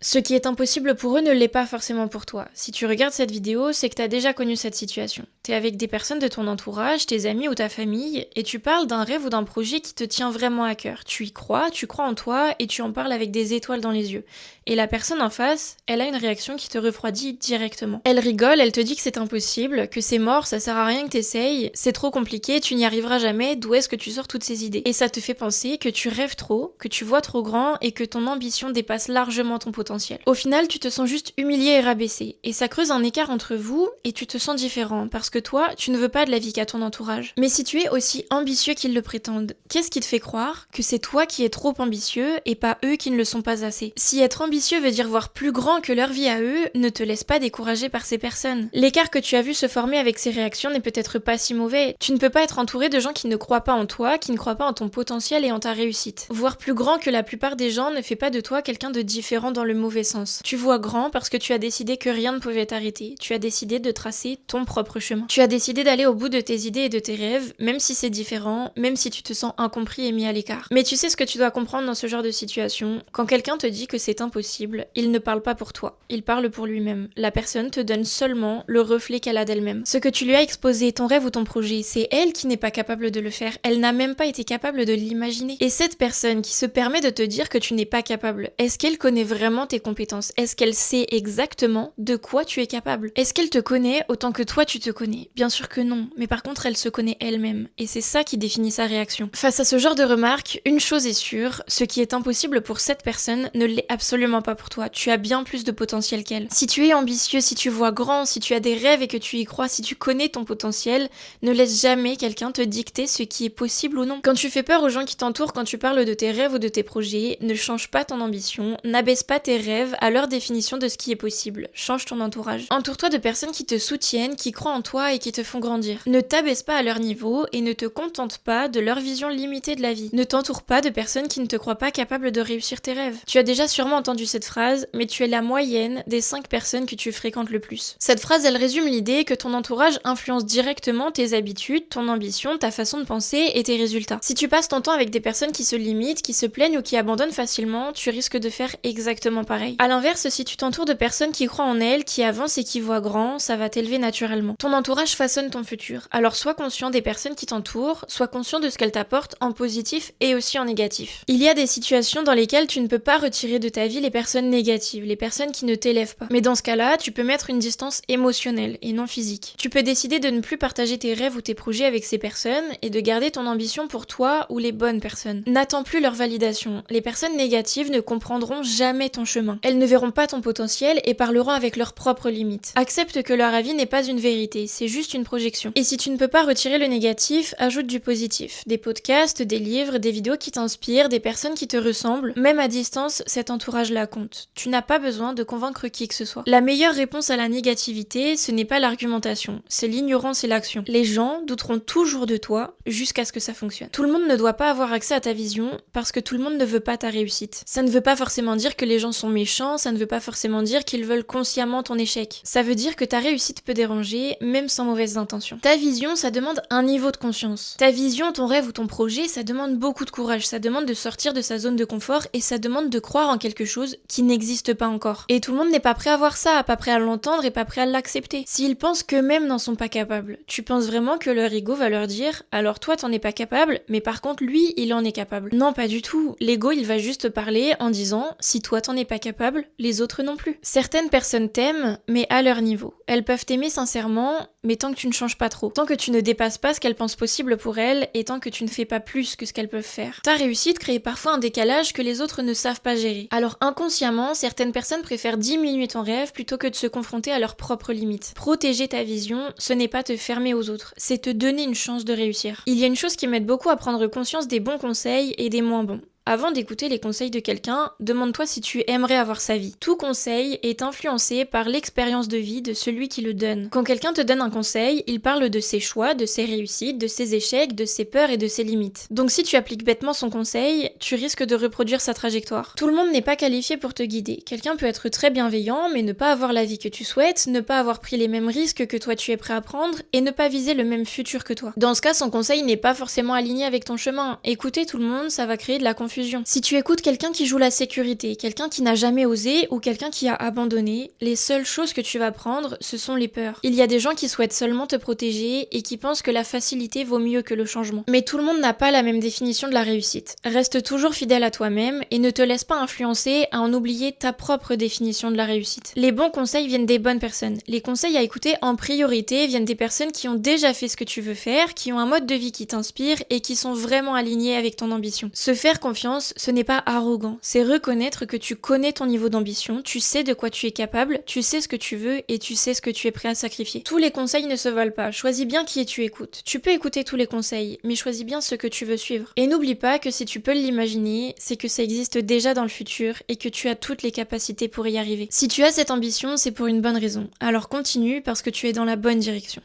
Ce qui est impossible pour eux ne l'est pas forcément pour toi. Si tu regardes cette vidéo, c'est que t'as déjà connu cette situation. T'es avec des personnes de ton entourage, tes amis ou ta famille, et tu parles d'un rêve ou d'un projet qui te tient vraiment à cœur. Tu y crois, tu crois en toi, et tu en parles avec des étoiles dans les yeux. Et la personne en face, elle a une réaction qui te refroidit directement. Elle rigole, elle te dit que c'est impossible, que c'est mort, ça sert à rien que t'essayes, c'est trop compliqué, tu n'y arriveras jamais, d'où est-ce que tu sors toutes ces idées? Et ça te fait penser que tu rêves trop, que tu vois trop grand, et que ton ambition dépasse largement ton potentiel. Au final, tu te sens juste humilié et rabaissé, et ça creuse un écart entre vous, et tu te sens différent, parce que toi, tu ne veux pas de la vie qu'a ton entourage. Mais si tu es aussi ambitieux qu'ils le prétendent, qu'est-ce qui te fait croire que c'est toi qui es trop ambitieux, et pas eux qui ne le sont pas assez? Si être ambitieux veut dire voir plus grand que leur vie à eux, ne te laisse pas décourager par ces personnes. L'écart que tu as vu se former avec ces réactions n'est peut-être pas si mauvais. Tu ne peux pas être entouré de gens qui ne croient pas en toi, qui ne croient pas en ton potentiel et en ta réussite. Voir plus grand que la plupart des gens ne fait pas de toi quelqu'un de différent dans le mauvais sens. Tu vois grand parce que tu as décidé que rien ne pouvait t'arrêter. Tu as décidé de tracer ton propre chemin. Tu as décidé d'aller au bout de tes idées et de tes rêves, même si c'est différent, même si tu te sens incompris et mis à l'écart. Mais tu sais ce que tu dois comprendre dans ce genre de situation? Quand quelqu'un te dit que c'est impossible, il ne parle pas pour toi, il parle pour lui-même. La personne te donne seulement le reflet qu'elle a d'elle-même. Ce que tu lui as exposé, ton rêve ou ton projet, c'est elle qui n'est pas capable de le faire. Elle n'a même pas été capable de l'imaginer. Et cette personne qui se permet de te dire que tu n'es pas capable, est-ce qu'elle connaît vraiment tes compétences? Est-ce qu'elle sait exactement de quoi tu es capable? Est-ce qu'elle te connaît autant que toi tu te connais? Bien sûr que non, mais par contre elle se connaît elle-même. Et c'est ça qui définit sa réaction. Face à ce genre de remarques, une chose est sûre, ce qui est impossible pour cette personne ne l'est absolument pas pour toi, tu as bien plus de potentiel qu'elle. Si tu es ambitieux, si tu vois grand, si tu as des rêves et que tu y crois, si tu connais ton potentiel, ne laisse jamais quelqu'un te dicter ce qui est possible ou non. Quand tu fais peur aux gens qui t'entourent, quand tu parles de tes rêves ou de tes projets, ne change pas ton ambition, n'abaisse pas tes rêves à leur définition de ce qui est possible. Change ton entourage. Entoure-toi de personnes qui te soutiennent, qui croient en toi et qui te font grandir. Ne t'abaisse pas à leur niveau et ne te contente pas de leur vision limitée de la vie. Ne t'entoure pas de personnes qui ne te croient pas capable de réussir tes rêves. Tu as déjà sûrement entendu cette phrase, mais tu es la moyenne des 5 personnes que tu fréquentes le plus. Cette phrase, elle résume l'idée que ton entourage influence directement tes habitudes, ton ambition, ta façon de penser et tes résultats. Si tu passes ton temps avec des personnes qui se limitent, qui se plaignent ou qui abandonnent facilement, tu risques de faire exactement pareil. À l'inverse, si tu t'entoures de personnes qui croient en elles, qui avancent et qui voient grand, ça va t'élever naturellement. Ton entourage façonne ton futur. Alors sois conscient des personnes qui t'entourent, sois conscient de ce qu'elles t'apportent en positif et aussi en négatif. Il y a des situations dans lesquelles tu ne peux pas retirer de ta vie les personnes négatives, les personnes qui ne t'élèvent pas. Mais dans ce cas-là, tu peux mettre une distance émotionnelle et non physique. Tu peux décider de ne plus partager tes rêves ou tes projets avec ces personnes et de garder ton ambition pour toi ou les bonnes personnes. N'attends plus leur validation. Les personnes négatives ne comprendront jamais ton chemin. Elles ne verront pas ton potentiel et parleront avec leurs propres limites. Accepte que leur avis n'est pas une vérité, c'est juste une projection. Et si tu ne peux pas retirer le négatif, ajoute du positif. Des podcasts, des livres, des vidéos qui t'inspirent, des personnes qui te ressemblent. Même à distance, cet entourage-là compte. Tu n'as pas besoin de convaincre qui que ce soit. La meilleure réponse à la négativité, ce n'est pas l'argumentation, c'est l'ignorance et l'action. Les gens douteront toujours de toi jusqu'à ce que ça fonctionne. Tout le monde ne doit pas avoir accès à ta vision parce que tout le monde ne veut pas ta réussite. Ça ne veut pas forcément dire que les gens sont méchants, ça ne veut pas forcément dire qu'ils veulent consciemment ton échec. Ça veut dire que ta réussite peut déranger, même sans mauvaises intentions. Ta vision, ça demande un niveau de conscience. Ta vision, ton rêve ou ton projet, ça demande beaucoup de courage, ça demande de sortir de sa zone de confort et ça demande de croire en quelque chose qui n'existe pas encore. Et tout le monde n'est pas prêt à voir ça, pas prêt à l'entendre et pas prêt à l'accepter. S'ils pensent qu'eux-mêmes n'en sont pas capables, tu penses vraiment que leur ego va leur dire « alors toi t'en es pas capable, mais par contre lui il en est capable ». Non, pas du tout. L'ego il va juste parler en disant « si toi t'en es pas capable, les autres non plus ». Certaines personnes t'aiment, mais à leur niveau. Elles peuvent t'aimer sincèrement, mais tant que tu ne changes pas trop. Tant que tu ne dépasses pas ce qu'elles pensent possible pour elles, et tant que tu ne fais pas plus que ce qu'elles peuvent faire. Ta réussite crée parfois un décalage que les autres ne savent pas gérer. Alors inconsciemment, certaines personnes préfèrent diminuer ton rêve plutôt que de se confronter à leurs propres limites. Protéger ta vision, ce n'est pas te fermer aux autres, c'est te donner une chance de réussir. Il y a une chose qui m'aide beaucoup à prendre conscience des bons conseils et des moins bons. Avant d'écouter les conseils de quelqu'un, demande-toi si tu aimerais avoir sa vie. Tout conseil est influencé par l'expérience de vie de celui qui le donne. Quand quelqu'un te donne un conseil, il parle de ses choix, de ses réussites, de ses échecs, de ses peurs et de ses limites. Donc si tu appliques bêtement son conseil, tu risques de reproduire sa trajectoire. Tout le monde n'est pas qualifié pour te guider. Quelqu'un peut être très bienveillant, mais ne pas avoir la vie que tu souhaites, ne pas avoir pris les mêmes risques que toi tu es prêt à prendre, et ne pas viser le même futur que toi. Dans ce cas, son conseil n'est pas forcément aligné avec ton chemin. Écouter tout le monde, ça va créer de la confiance confusion. Si tu écoutes quelqu'un qui joue la sécurité, quelqu'un qui n'a jamais osé ou quelqu'un qui a abandonné, les seules choses que tu vas prendre, ce sont les peurs. Il y a des gens qui souhaitent seulement te protéger et qui pensent que la facilité vaut mieux que le changement. Mais tout le monde n'a pas la même définition de la réussite. Reste toujours fidèle à toi-même et ne te laisse pas influencer à en oublier ta propre définition de la réussite. Les bons conseils viennent des bonnes personnes. Les conseils à écouter en priorité viennent des personnes qui ont déjà fait ce que tu veux faire, qui ont un mode de vie qui t'inspire et qui sont vraiment alignés avec ton ambition. Se faire confiance, ce n'est pas arrogant, c'est reconnaître que tu connais ton niveau d'ambition, tu sais de quoi tu es capable, tu sais ce que tu veux et tu sais ce que tu es prêt à sacrifier. Tous les conseils ne se volent pas, choisis bien qui tu écoutes. Tu peux écouter tous les conseils, mais choisis bien ce que tu veux suivre. Et n'oublie pas que si tu peux l'imaginer, c'est que ça existe déjà dans le futur et que tu as toutes les capacités pour y arriver. Si tu as cette ambition, c'est pour une bonne raison. Alors continue parce que tu es dans la bonne direction.